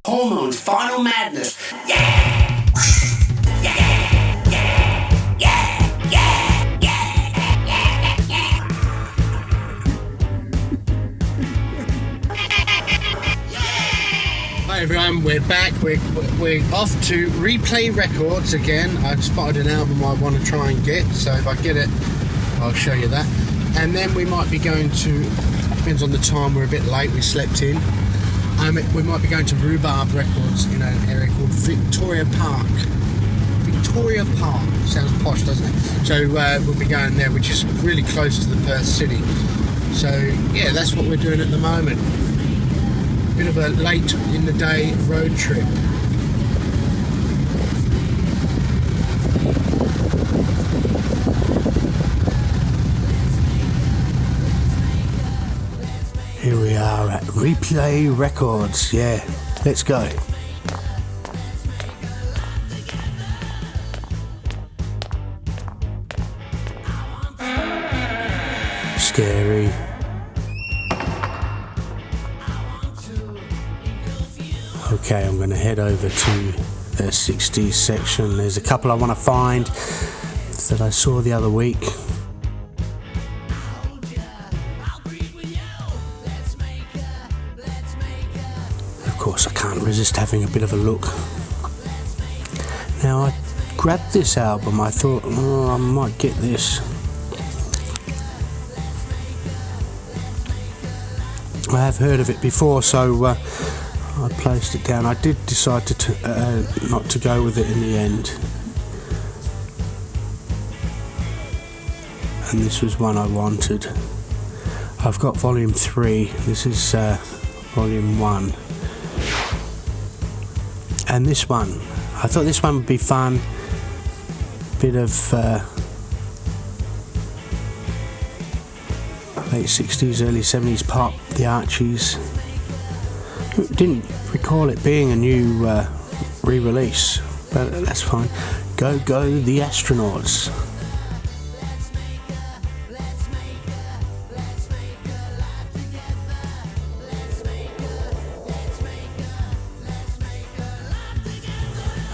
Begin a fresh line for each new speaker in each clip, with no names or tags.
Hormone's Final Madness. Yeah! Hi everyone, we're back. We're off to Replay Records again. I've spotted an album I want to try and get, so if I get it, I'll show you that. And then we might be going to, depends on the time, we're a bit late, we slept in. We might be going to Rhubarb Records in an area called Victoria Park. Victoria Park, sounds posh, doesn't it? So we'll be going there, which is really close to the Perth city. So yeah, that's what we're doing at the moment. Bit of a late in the day road trip. Here we are at Replay Records. Yeah, let's go. Scary. Okay, I'm going to head over to the 60s section. There's a couple I want to find that I saw the other week. Of course, I can't resist having a bit of a look. Now, I grabbed this album. I thought, oh, I might get this. I have heard of it before, so I placed it down. I did decide to not to go with it in the end, and this was one I wanted. I've got volume 3. This is volume 1, and this one, I thought this one would be fun. Bit of late 60s, early 70s pop, the Archies. Didn't recall it being a new re-release, but that's fine. Go the Astronauts.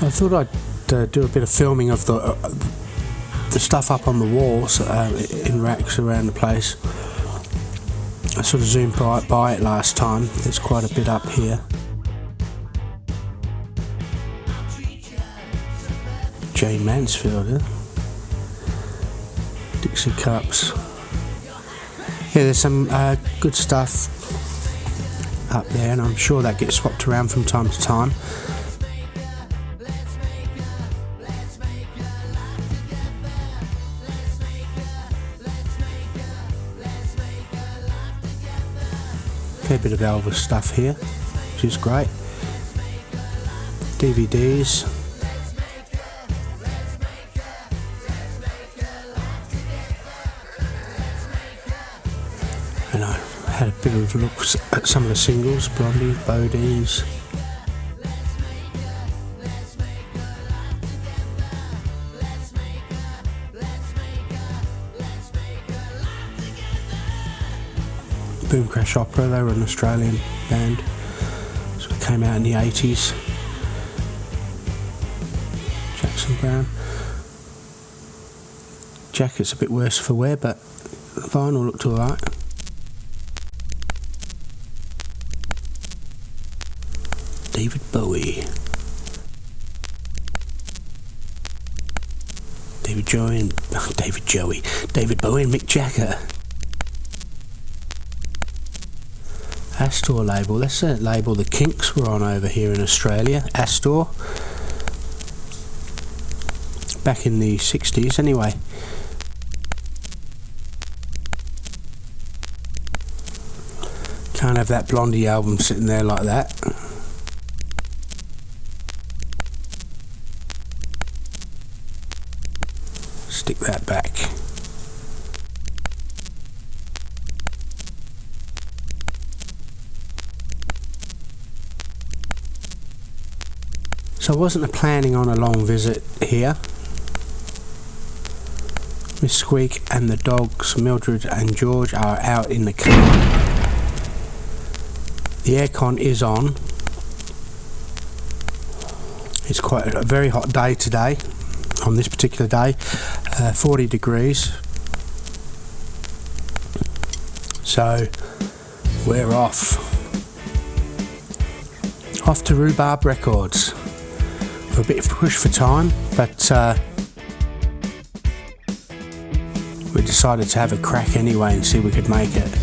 I thought I'd do a bit of filming of the stuff up on the walls in racks around the place. I sort of zoomed by it last time. There's quite a bit up here. Jane Mansfield, Dixie Cups. Yeah, there's some good stuff up there, and I'm sure that gets swapped around from time to time. Fair bit of Elvis stuff here, which is great. DVDs. And I had a bit of a look at some of the singles, Blondie, Bodie's. Boom Crash Opera, they were an Australian band, so it came out in the 80s. Jackson Browne. Jacket's a bit worse for wear, but the vinyl looked alright. David Bowie. David Bowie and Mick Jagger. Astor label, that's a label the Kinks were on over here in Australia. Astor, back in the 60s anyway. Can't have that Blondie album sitting there like that. Stick that back. So I wasn't planning on a long visit here. Miss Squeak and the dogs, Mildred and George, are out in the car. The aircon is on. It's quite a very hot day today, on this particular day, 40 degrees. So we're off to Rhubarb Records. We're a bit pushed for time, but we decided to have a crack anyway and see if we could make it.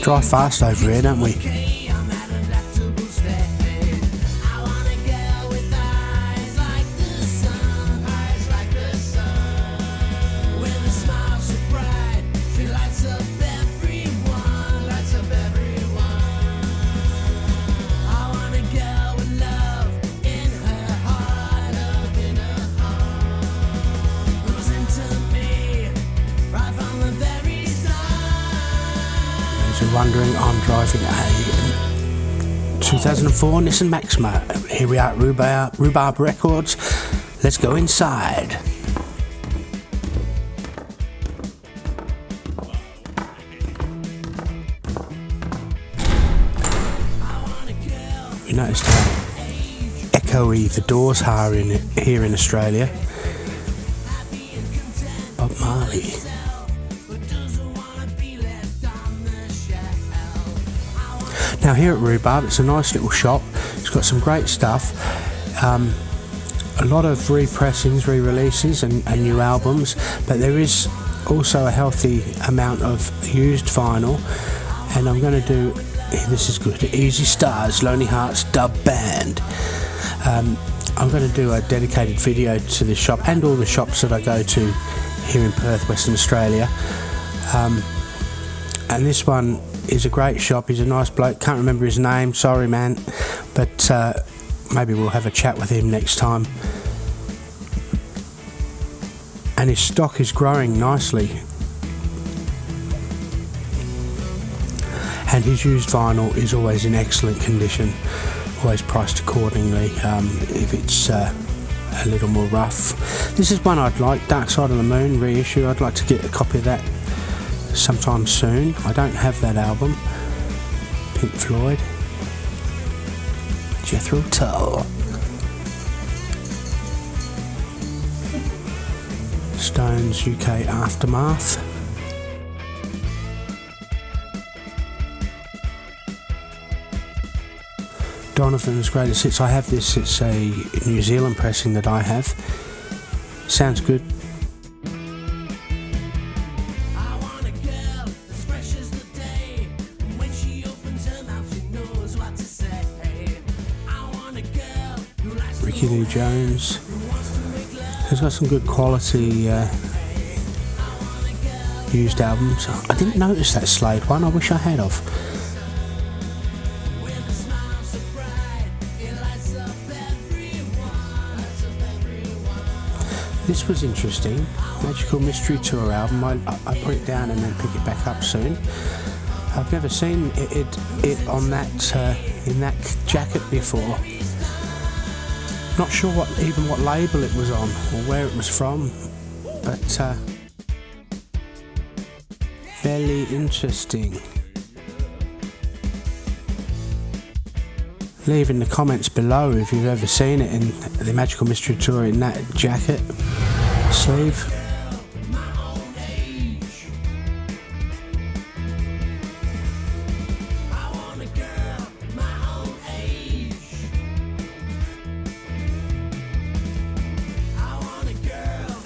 Drive fast over here, don't we? Wondering, I'm driving a 2004 Nissan Maxima. Here we are at Rhubarb Records. Let's go inside. You noticed how echoey the doors are here in Australia. Bob Marley. Now here at Rhubarb, it's a nice little shop. It's got some great stuff. A lot of repressings, re-releases and new albums, but there is also a healthy amount of used vinyl. And I'm going to do, this is good, Easy Stars, Lonely Hearts Dub Band. I'm going to do a dedicated video to this shop and all the shops that I go to here in Perth, Western Australia. And this one is a great shop. He's a nice bloke. Can't remember his name, sorry man, but maybe we'll have a chat with him next time. And his stock is growing nicely, and his used vinyl is always in excellent condition, always priced accordingly. If it's a little more rough, this is one I'd like, Dark Side of the Moon reissue. I'd like to get a copy of that sometime soon. I don't have that album. Pink Floyd, Jethro Tull, Stones UK Aftermath, Donovan's Greatest Hits. I have this, it's a New Zealand pressing that I have. Sounds good. Ricky Lee Jones has got some good quality used albums. I didn't notice that Slade one, I wish I had of. This was interesting, Magical Mystery Tour album. I put it down and then pick it back up soon. I've never seen it on that in that jacket before. Not sure what label it was on or where it was from, but fairly interesting. Leave in the comments below if you've ever seen it in the Magical Mystery Tour in that jacket sleeve.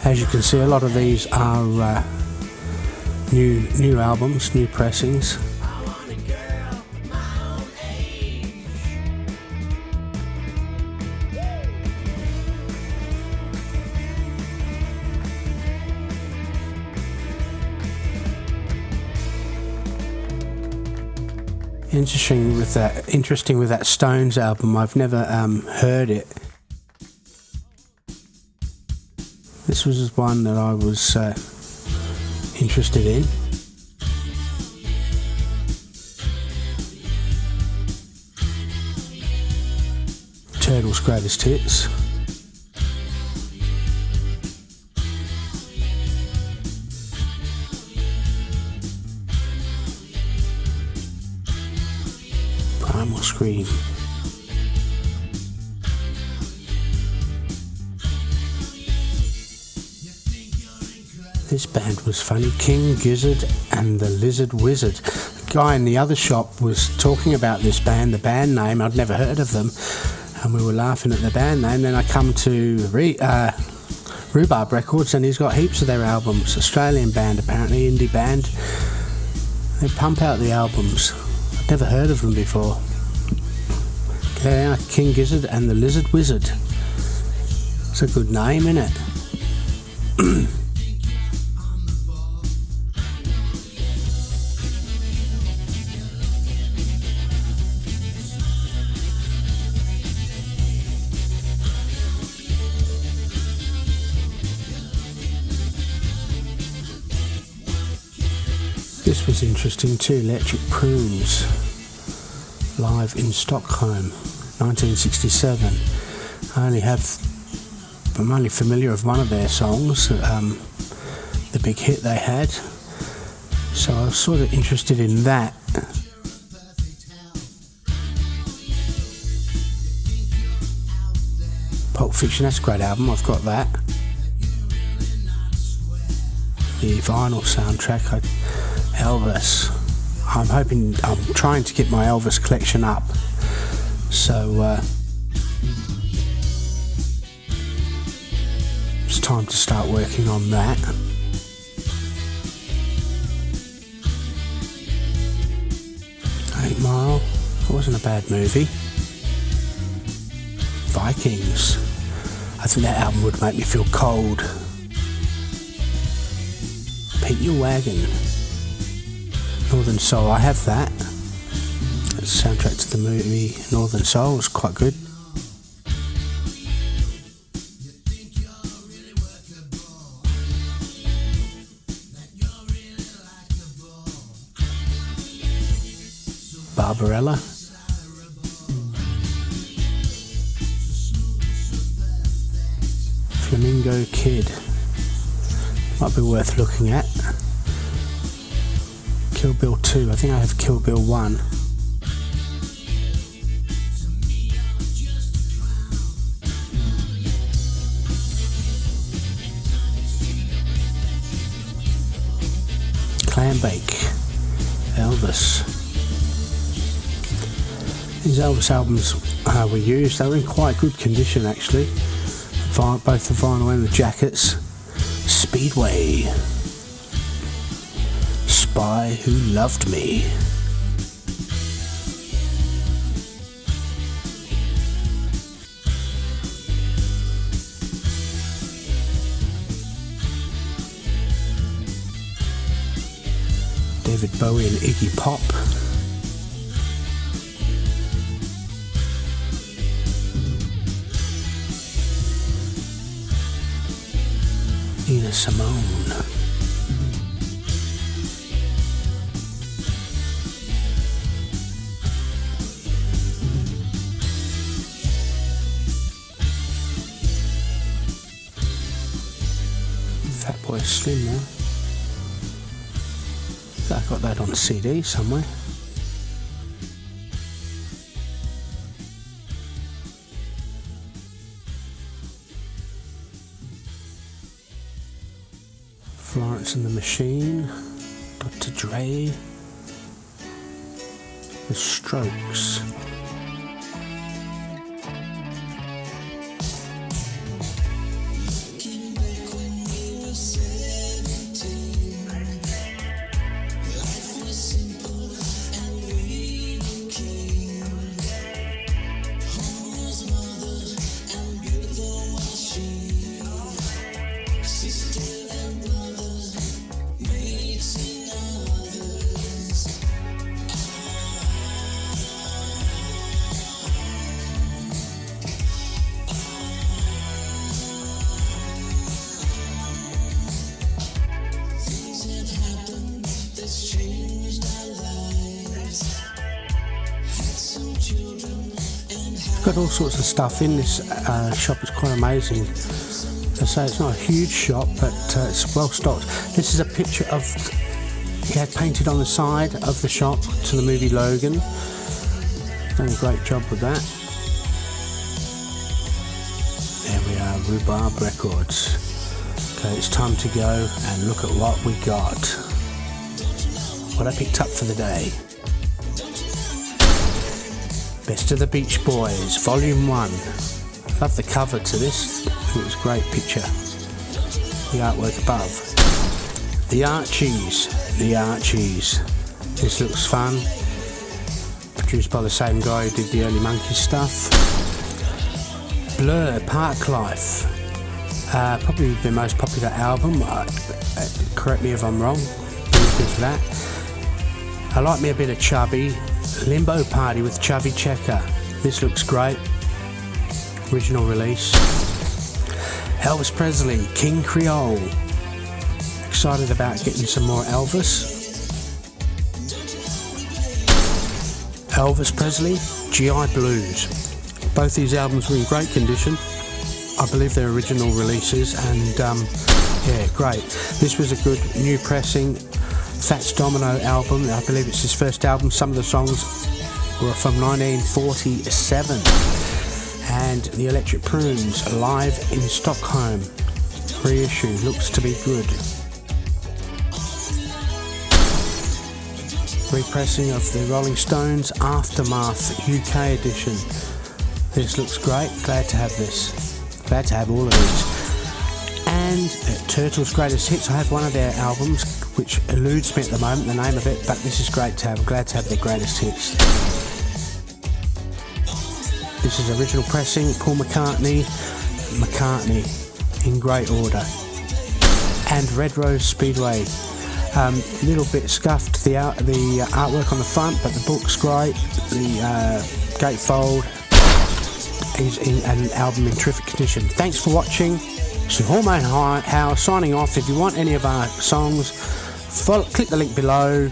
As you can see, a lot of these are new albums, new pressings. Interesting with that Stones album. I've never heard it. This was one that I was interested in. Turtles' Greatest Hits. Primal Scream. This band was funny. King Gizzard and the Lizard Wizard. The guy in the other shop was talking about this band, the band name. I'd never heard of them, and we were laughing at the band name. Then I come to Rhubarb Records, and he's got heaps of their albums. Australian band, apparently, indie band. They pump out the albums. I'd never heard of them before. Yeah, King Gizzard and the Lizard Wizard. It's a good name, isn't it? This was interesting too. Electric Prunes, live in Stockholm, 1967. I'm only familiar with one of their songs, the big hit they had. So I was sort of interested in that. Pulp Fiction, that's a great album. I've got that. The vinyl soundtrack. Elvis. I'm trying to get my Elvis collection up, so it's time to start working on that. Eight Mile, it wasn't a bad movie. Vikings, I think that album would make me feel cold. Paint Your Wagon. Northern Soul, I have that. That's the soundtrack to the movie Northern Soul, was quite good. Barbarella. Flamingo Kid. Might be worth looking at. Kill Bill 2, I think I have Kill Bill 1. Clambake, Elvis. These Elvis albums were used, they were in quite good condition actually. Both the vinyl and the jackets. Speedway. Spy Who Loved Me. David Bowie and Iggy Pop. Nina Simone. Fatboy Slim now. I got that on CD somewhere. Florence and the Machine, Dr. Dre, The Strokes. got all sorts of stuff in this shop. It's quite amazing. I say it's not a huge shop, but it's well stocked. This is a picture of he had painted on the side of the shop to the movie Logan. Done a great job with that. There we are, Rhubarb Records. Okay, it's time to go and look at what we got. What I picked up for the day. Best of the Beach Boys, Volume 1. Love the cover to this. It was a great picture. The artwork above. The Archies. The Archies. This looks fun. Produced by the same guy who did the early Monkey stuff. Blur, Park Life. Probably the most popular album. Correct me if I'm wrong. Really good for that. I like me a bit of Chubby. Limbo Party with Chubby Checker. This looks great. Original release. Elvis Presley, King Creole. Excited about getting some more Elvis. Elvis Presley, GI Blues. Both these albums were in great condition. I believe they're original releases, and yeah, great. This was a good new pressing. Fats Domino album. I believe it's his first album. Some of the songs were from 1947. And the Electric Prunes, Live in Stockholm. Reissue, looks to be good. Repressing of the Rolling Stones Aftermath UK edition. This looks great. Glad to have this. Glad to have all of these. And Turtles' Greatest Hits. I have one of their albums, which eludes me at the moment, the name of it, but this is great to have. I'm glad to have their greatest hits. This is original pressing, Paul McCartney, in great order. And Red Rose Speedway. A little bit scuffed, the artwork on the front, but the book's great. The gatefold is in an album in terrific condition. Thanks for watching. So Hormone House signing off. If you want any of our songs, click the link below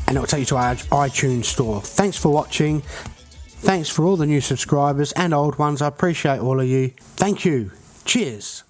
and it will take you to our iTunes store. Thanks for watching. Thanks for all the new subscribers and old ones. I appreciate all of you. Thank you. Cheers.